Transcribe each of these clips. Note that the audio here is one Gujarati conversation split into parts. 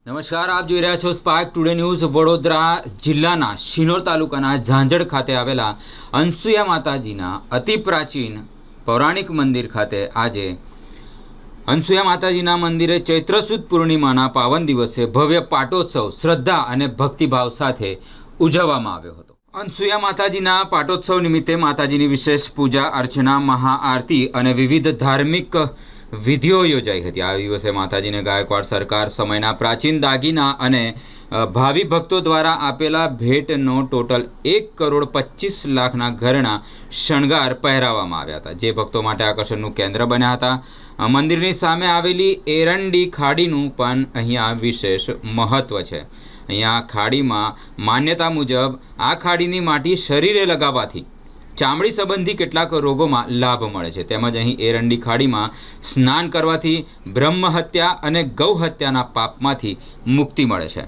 નમસ્કાર, આપ જોઈ રહ્યા છો સ્પાર્ક ટુડે ન્યૂઝ। વડોદરા જિલ્લાના શિનોર તાલુકાના ઝાંઝડ ખાતે આવેલા અનસુયા માતાજીના અતિ પ્રાચીન પૌરાણિક મંદિર ખાતે આજે અનસુયા માતાજીના મંદિરે ચૈત્ર સુદ પૂર્ણિમાના પાવન દિવસે ભવ્ય પાટોત્સવ શ્રદ્ધા અને ભક્તિભાવ સાથે ઉજવવામાં આવ્યો હતો। અનસુયા માતાજીના પાટોત્સવ નિમિત્તે માતાજીની વિશેષ પૂજા અર્ચના, મહાઆરતી અને વિવિધ ધાર્મિક વિધિઓ યોજાઈ હતી। આ દિવસે માતાજીને ગાયકવાડ સરકાર સમયના પ્રાચીન દાગીના અને ભાવિ ભક્તો દ્વારા આપેલા ભેટનો ટોટલ 1,25,00,000ના ઘરેણા શણગાર પહેરાવવામાં આવ્યા હતા, જે ભક્તો માટે આકર્ષણનું કેન્દ્ર બન્યા હતા। મંદિરની સામે આવેલી એરંડી ખાડીનું પણ અહીંયા વિશેષ મહત્વ છે। અહીંયા ખાડીમાં માન્યતા મુજબ આ ખાડીની માટી શરીરે લગાવવાથી ચામડી સંબંધી કેટલાક રોગોમાં લાભ મળે છે। તેમજ અહીં એરંડી ખાડીમાં સ્નાન કરવાથી બ્રહ્મ હત્યા અને ગૌ હત્યાના પાપમાંથી મુક્તિ મળે છે,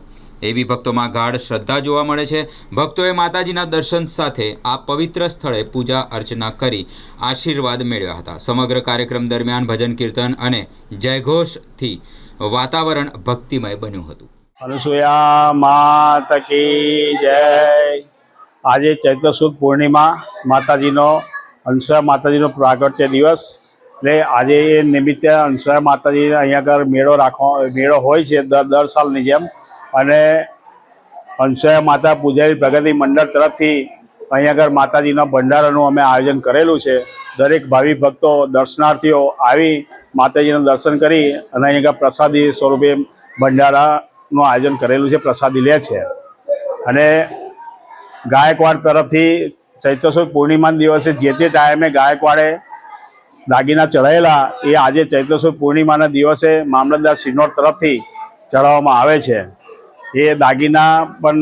એવી ભક્તોમાં ગાઢ શ્રદ્ધા જોવા મળે છે। ભક્તોએ માતાજીના દર્શન સાથે આ પવિત્ર સ્થળે પૂજા અર્ચના કરી આશીર્વાદ મેળવ્યા હતા। સમગ્ર કાર્યક્રમ દરમિયાન ભજન કીર્તન અને જયઘોષથી વાતાવરણ ભક્તિમય બન્યું હતું। અનસુયા માત કી જય। આજે ચૈત્ર સુદ પૂર્ણિમા માતાજીનો અનસુયા માતાજીનો પ્રાગટ્ય દિવસ, એટલે આજે એ નિમિત્તે અનસુયા માતાજી અહીંયા આગળ મેળો હોય છે દર સાલની જેમ। અને અનસુયા માતા પૂજારી પ્રગતિ મંડળ તરફથી અહીંયા આગળ માતાજીના ભંડારાનું અમે આયોજન કરેલું છે। દરેક ભાવિ ભક્તો દર્શનાર્થીઓ આવી માતાજીના દર્શન કરી અને અહીંયા આગળ પ્રસાદી સ્વરૂપે ભંડારાનું આયોજન કરેલું છે, પ્રસાદી લે છે। અને ગાયકવાડ તરફથી ચૈત્ર સુદ પૂર્ણિમાના દિવસે જે તે ટાઈમે ગાયકવાડે દાગીના ચઢાયેલા એ આજે ચૈત્ર સુદ પૂર્ણિમાના દિવસે મામલતદાર શિનોર તરફથી ચડાવવામાં આવે છે। એ દાગીના પણ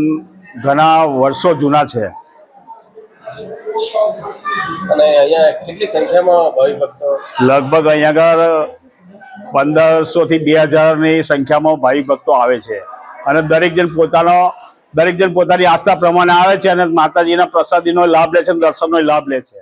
ઘણા વર્ષો જૂના છે। અને અહીંયા કેટલી સંખ્યામાં ભાવિ ભક્તો? લગભગ અહીંયા આગળ 1500 થી 2000ની સંખ્યામાં ભાવિ ભક્તો આવે છે। અને દરેક જણ પોતાની આસ્થા પ્રમાણે આવે છે અને માતાજીના પ્રસાદીનો લાભ લે છે અને દર્શનનો લાભ લે છે।